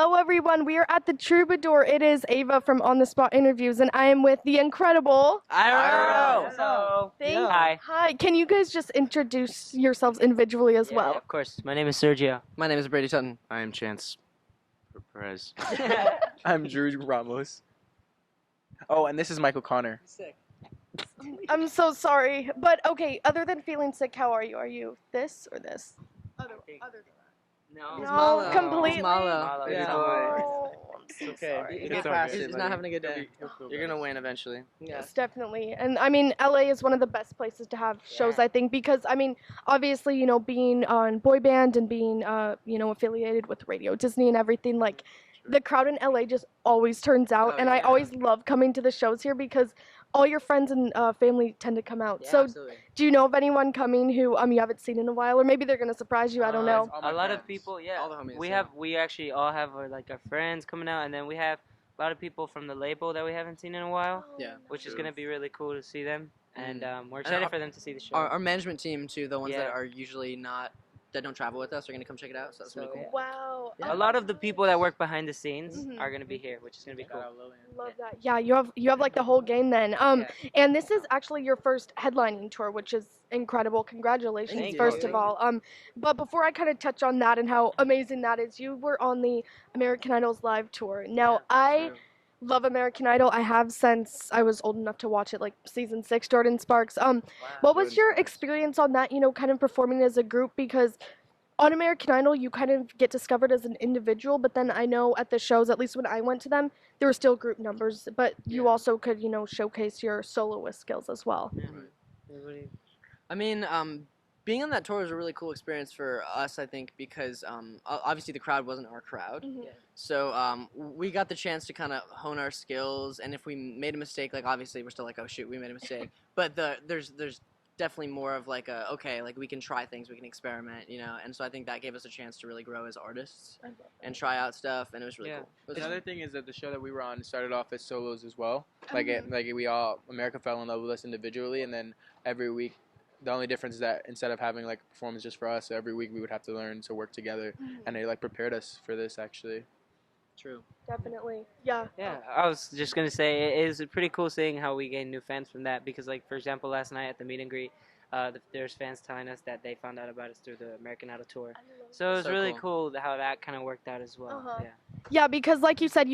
Hello, everyone. We are at the Troubadour. It is Ava from On the Spot Interviews, and I am with the incredible Iro. Hello. Hi. Hi. Can you guys just introduce yourselves individually as well? Of course. My name is Sergio. My name is Brady Sutton. I am Chance Perez. I'm Drew Ramos. Oh, and this is Michael Connor. I'm so sorry, but okay. Other than feeling sick, how are you? Are you this or this? Other than that. No. No, completely. It's Malo. Yeah. Oh, I'm so It's okay. sorry. You Get It's past okay. it. He's not having a good day. You're gonna win eventually. Yes, definitely. And I mean, LA is one of the best places to have shows, Yeah. I think, because I mean, obviously, being on boy band and being, affiliated with Radio Disney and everything, like, the crowd in LA just always turns out. Oh, And I yeah. always love coming to the shows here because all your friends and family tend to come out. Yeah, So, absolutely. do you know of anyone coming who you haven't seen in a while, or maybe they're gonna surprise you? I don't know. A lot of people, yeah. All the homies, we yeah. we actually all have our friends coming out, and then we have a lot of people from the label that we haven't seen in a while, Yeah. which is gonna be really cool to see them, and we're And excited for them to see the show. Our management team too, the ones that Yeah. are usually that don't travel with us, are gonna come check it out. So that's really So, cool. yeah. Wow. A lot of the people that work behind the scenes Mhm. are gonna be here, which is gonna be cool. Love that. Yeah, you have like the whole game then. And this is actually your first headlining tour, which is incredible. Congratulations, Thank you. first Thank of all. But before I kind of touch on that and how amazing that is, you were on the American Idol's live tour. Now, I love American Idol. I have since I was old enough to watch it, like season 6, Jordan Sparks. What was Jordan your Sparks. experience on that, kind of performing as a group? Because on American Idol, you kind of get discovered as an individual, but then I know at the shows, at least when I went to them, there were still group numbers, but you Yeah. also could, showcase your soloist skills as well. Yeah. Right. Everybody- I mean, being on that tour was a really cool experience for us, I think, because obviously the crowd wasn't our crowd. Mhm. So we got the chance to kind of hone our skills, and if we made a mistake, like obviously we're still like, oh shoot, we made a mistake. But there's definitely more of like like we can try things, we can experiment, and so I think that gave us a chance to really grow as artists and try out stuff, and it was really Yeah. cool. It was Another thing is that the show that we were on started off as solos as well. Like Mhm. America fell in love with us individually, and then every week, the only difference is that instead of having like a performance just for us, every week we would have to learn to work together, and they like prepared us for this actually. true. Definitely. Yeah. Yeah, I was just gonna say it is pretty cool seeing how we gain new fans from that because, like, for example, last night at the meet and greet, there's fans telling us that they found out about us through the American Idol tour. So it was So really cool. cool how that kind of worked out as well. Uh-huh. Yeah. Yeah, because like you said,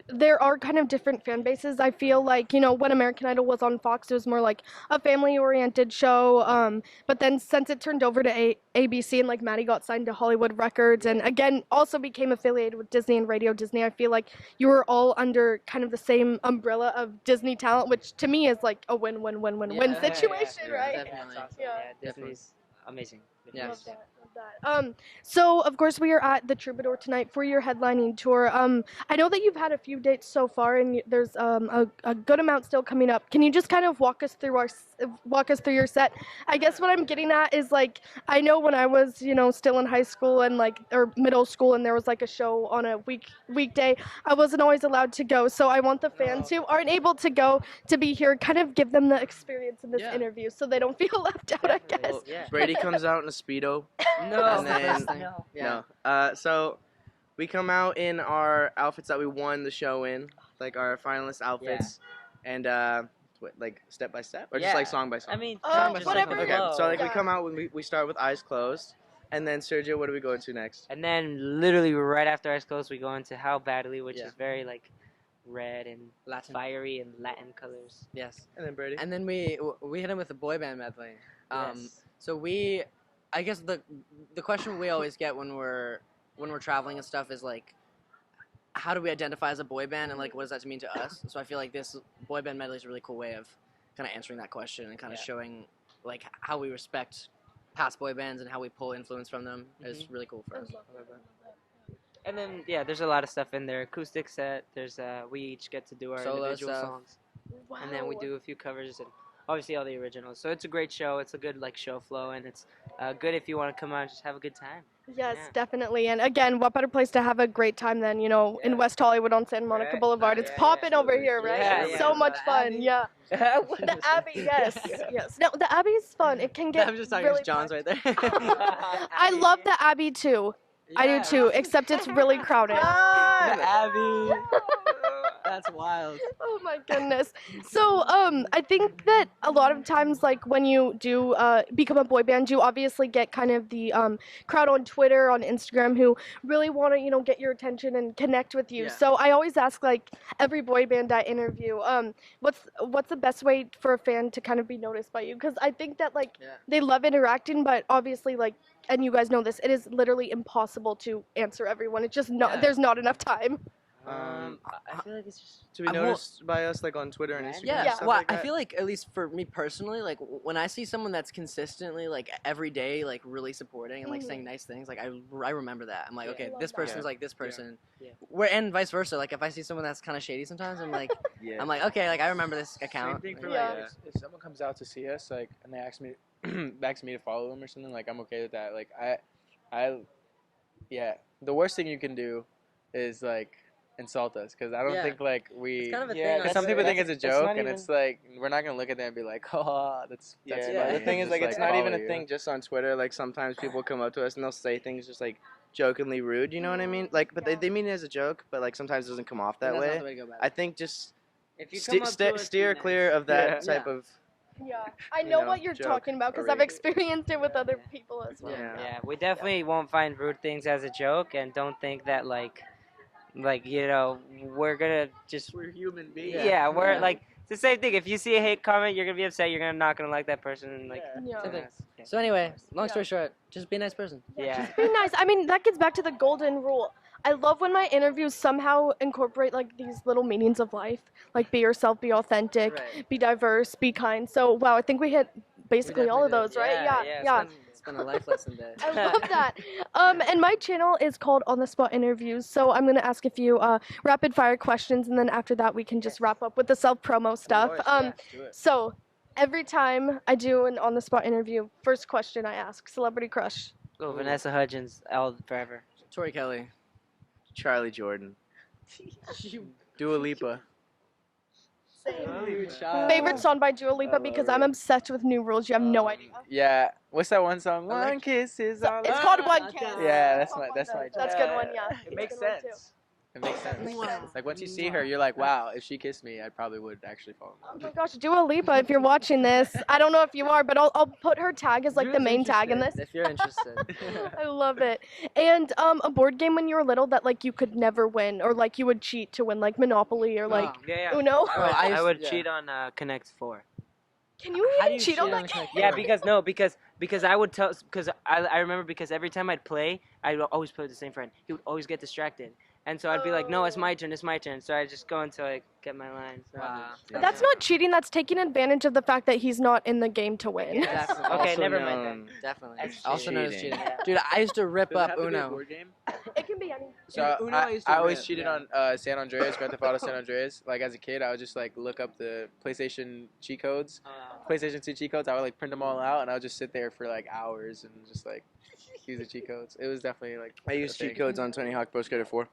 there are kind of different fan bases. I feel like, when American Idol was on Fox, it was more like a family-oriented show. But then since it turned over to ABC and like Maddie got signed to Hollywood Records and again also became affiliated with Disney and Radio Disney, I feel like you were all under kind of the same umbrella of Disney talent, which to me is like a win-win-win-win-win Yeah, situation, yeah, right? Definitely. Yeah. Disney's amazing. Yeah. Love that. Love that. So of course we are at the Troubadour tonight for your headlining tour. I know that you've had a few dates so far, and there's a good amount still coming up. Can you just kind of walk us through your set? I guess what I'm getting at is like I know when I was still in high school and or middle school, and there was like a show on a weekday, I wasn't always allowed to go. So I want the fans who aren't able to go to be here, kind of give them the experience in this Yeah. interview, so they don't feel left out. I guess. Well, Yeah. Brady comes out in a Speedo. No, And That's the then- best thing. Yeah. No. So we come out in our outfits that we won the show in, like our finalist outfits, and like step by step, or just Yeah. like song by song. I mean, Whatever. Okay, so like we Yeah. come out when we start with eyes closed, and then Sergio, what do we go into next? and then literally right after Eyes Closed, we go into How Badly, which Yeah. is very like red and Latin. fiery and Latin colors. Yes. And then Brady. And then we hit him with the boy band medley. Yes. So I guess the question we always get when we're traveling and stuff is like, how do we identify as a boy band and like what does that mean to us? So I feel like this boy band medley is a really cool way of kind of answering that question and kind of Yeah. showing like how we respect past boy bands and how we pull influence from them is really cool for us. And then there's a lot of stuff in there. Acoustic set. There's we each get to do our Solo individual stuff. songs, and then we do a few covers and obviously all the originals. So it's a great show. It's a good like show flow, and it's good if you want to come out and just have a good time. Yes, Yeah. definitely. And again, what better place to have a great time than, in West Hollywood on Santa Monica Right. Boulevard. It's Yeah, popping over absolutely. here, right? Yeah, It's yeah. so much The fun. Abbey. Yeah. The Abbey, yes. Yes. No, the Abbey is fun. It can get I'm just talking really to John's packed. right there. I love the Abbey too. I do too, except it's really crowded. Abby. That's wild. Oh my goodness. So, I think that a lot of times, like when you do become a boy band, you obviously get kind of the crowd on Twitter, on Instagram, who really want to, get your attention and connect with you. Yeah. So I always ask, like every boy band I interview, what's the best way for a fan to kind of be noticed by you? Because I think that like Yeah. they love interacting, but obviously like. And you guys know this, it is literally impossible to answer everyone. It's just not, Yeah. there's not enough time. I feel like it's just To be I'm more- noticed by us like on Twitter and Yeah. Instagram. Yeah, and stuff well, like I that. feel like at least for me personally, like when I see someone that's consistently like every day, like really supporting and like Mhm. saying nice things, like I remember that. I'm like, Yeah. okay, Love this that. person's Yeah. like this person. Yeah. Where and vice versa. Like if I see someone that's kind of shady sometimes, I'm like, Yeah. I'm like, okay, like I remember this Same account. thing for Like, Yeah. like if someone comes out to see us like and they ask me to follow them or something, like I'm okay with that. Like yeah, the worst thing you can do is like insult us because I don't Yeah. think like we It's kind of a Yeah, thing. because I some feel people like. think it's a that's not joke and even- it's like we're not gonna look at them and be like, oh, that's Yeah, funny," but the and thing is, just, like, it's not even follow a you. thing just on Twitter. Like, sometimes people come up to us and they'll say things just, like, jokingly rude, you know what I mean? Like, but Yeah. they mean it as a joke, but, like, sometimes it doesn't come off that that's not way. the way to go about I it. think just if you come up to us, be steer nice. clear of that Yeah. type of... Yeah, I You know know, what you're joke talking about because or I've rape. experienced it with other Yeah. people as well. Yeah. Yeah, we definitely won't find rude things as a joke, and don't think that like we're gonna just We're human beings. yeah, we're Yeah. like it's the same thing. If you see a hate comment, you're gonna be upset. You're not gonna like that person. And, like Yeah. Same thing. yeah. So anyway, long Yeah. story short, just be a nice person. Yeah. Just be nice. I mean, that gets back to the golden rule. I love when my interviews somehow incorporate like these little meanings of life, like be yourself, be authentic, Right. be diverse, be kind. So wow, I think we hit basically all of definitely those, right? Yeah. It's been a life lesson day. I love that. And my channel is called On the Spot Interviews. So I'm gonna ask a few rapid fire questions, and then after that we can just wrap up with the self promo stuff. So every time I do an on the spot interview, first question I ask: celebrity crush. Oh, Vanessa Hudgens, all forever. Tori Kelly. Charlie Jordan. Dua Lipa. Favorite song by Dua Lipa because I'm obsessed with New Rules. You have no idea. Yeah, what's that one song? I like- One kiss is So- all. it's I- called One that's Kiss. good. Yeah, that's Oh, my that's my. That's a good one, yeah. It It's a makes good one, too. sense. It makes sense. Wow. Like once you see her, you're like, wow, if she kissed me, I probably would actually fall in Oh love. my gosh, Dua Lipa, if you're watching this, I don't know if you are, but I'll put her tag as like the Dua's main tag in this. interested, If you're interested. I love it. And a board game when you were little that like you could never win, or like you would cheat to win, like Monopoly or like Yeah. Uno. Bro, I I used- would yeah. cheat on Connect 4. Can you How do even you cheat on cheat on that the game? Connect Yeah, because I would tell because I remember because every time I'd play, I would always play with the same friend. He would always get distracted, and so I'd be like, no, it's my turn, it's my turn. So I just go until I get my lines. Wow. That's not cheating. That's taking advantage of the fact that he's not in the game to win. Definitely. Okay, Also never mind known- then. Definitely. That's Also known as cheating. cheating. Yeah. Dude, I used to rip Does it up have to be a Uno. board game? It can be any. So Uno I used to I always rip, cheated yeah. on San Andreas, Grand Theft Auto San Andreas. Like as a kid, I would just like look up the PlayStation cheat codes, PlayStation 2 cheat codes. I would like print them all out, and I would just sit there for like hours and just like use the cheat codes. It was definitely like I used cheat codes on Tony Hawk Pro Skater 4.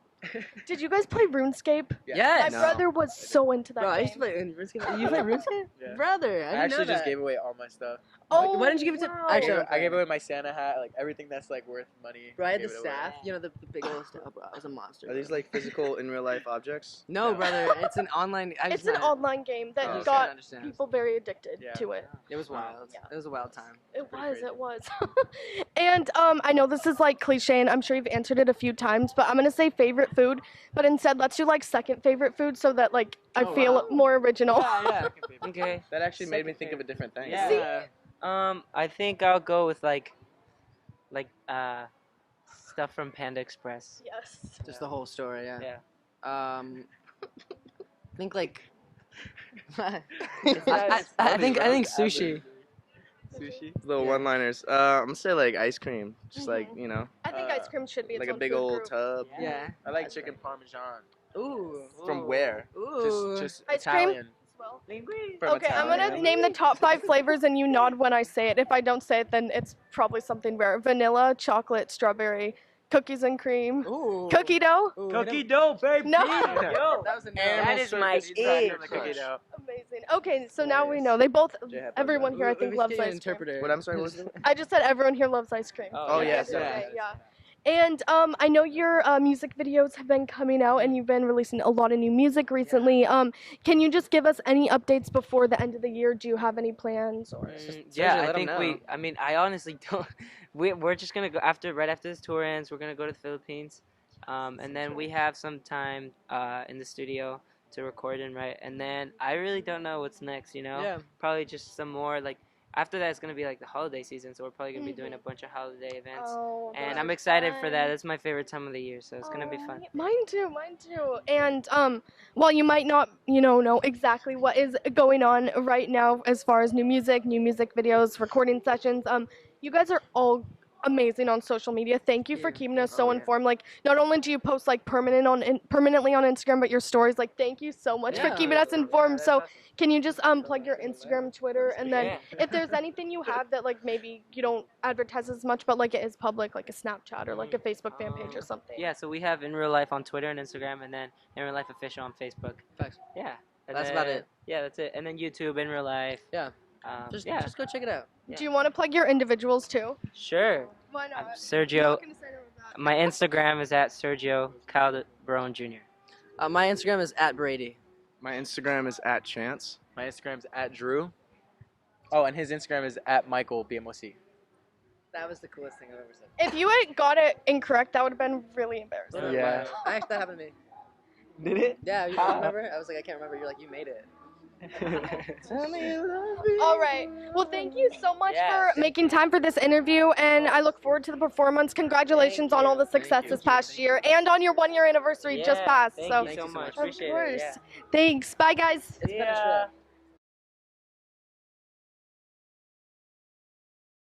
Did you guys play RuneScape? Yes. My No. brother was so into that Bro, I game. used to play RuneScape. You play RuneScape? Yeah. Brother, I I didn't actually know just that. gave away all my stuff. Oh, Why didn't you give it to- wow. Actually, I gave away my Santa hat, like everything that's like worth money. Bro, I had the gave it away. staff. You know, the big old staff. Bro, I was a monster. Are these like physical in real life objects? No, No. brother. It's an online. It's an online game that Oh, okay. got Understand. people very addicted Yeah. to it. It was wild. Yeah. It was a wild time. It Pretty was, crazy. it was. And I know this is like cliche and I'm sure you've answered it a few times, but I'm gonna say favorite food, but instead let's do like second favorite food so that like I Oh, feel wow. more original. Yeah. Okay. That actually made me Second think of a different thing. Yeah. I think I'll go with like stuff from Panda Express. Yes. Just the whole story. Yeah. Yeah. I think like. I Funny, think bro. sushi. Sushi. Little Yeah. one-liners. I'm gonna say like ice cream. Just like, Mhm. you know, I think ice cream should be its like a own big food old group. tub. Yeah. I like chicken parmesan. Ooh. From where? Ooh. Just Ice cream? Italian. As well. From Okay, I'm Italian. gonna name the top 5 flavors and you nod when I say it. If I don't say it, then it's probably something rare. Vanilla, chocolate, strawberry, cookies and cream, Ooh. cookie dough. Ooh, Cookie dough, baby. No. Yo. That was a no. That is my it. Amazing. Okay, so now we know. They both, J-Hap, everyone here I think loves ice cream. Interpreter. What? I'm sorry. What was it? I just said everyone here loves ice cream. Oh, yes, Okay, yes. yeah. And I know your music videos have been coming out, and you've been releasing a lot of new music recently. Can you just give us any updates before the end of the year? Do you have any plans? Or Yeah, Sergio, I let 'em think know. I mean, I honestly don't. We're just gonna go right after this tour ends. We're gonna go to the Philippines, and then we have some time in the studio to record and write. And then I really don't know what's next. You know, Yeah. probably just some more like. After that, it's gonna be like the holiday season, so we're probably gonna be doing a bunch of holiday events. Oh, And those I'm are excited for that. fun. That's my favorite time of the year, so it's gonna be fun. Mine too, mine too. And while you might not, know exactly what is going on right now as far as new music videos, recording sessions, you guys are all amazing on social media. Thank you for keeping us so informed. Like, not only do you post like permanently on Instagram, but your stories. Like, thank you so much for Yeah. keeping us informed. that's So, awesome. can you just plug your Instagram, Twitter, and then Yeah. if there's anything you have that like maybe you don't advertise as much, but like it is public, like a Snapchat or like a Facebook fan page or something. Yeah, so we have In Real Life on Twitter and Instagram, and then In Real Life Official on Facebook. Facts. Yeah. and That's about then- it. Yeah, that's it. And then YouTube, In Real Life. Yeah. Just Just go check it out. Yeah. Do you want to plug your individuals too? Sure. Why I'm not? Sergio. My Instagram is at Sergio Calderon Jr. My Instagram is @Brady. My Instagram is @Chance. My Instagram's @Drew. Oh, and his Instagram is @Michael BMOC. That was the coolest thing I've ever said. If you had got it incorrect, that would have been really embarrassing. Yeah. Actually, that happened to me. Did it? Yeah, you remember? I was like, I can't remember. You're like, you made it. All right. Well, thank you so much Yeah, for making time for this interview, and I look forward to the performance. Congratulations on all the success this past year and on your 1-year anniversary just Yeah, passed. Thank so, you so much. of Appreciate course. it. Thanks. Bye, guys. It's been a Yeah. trip.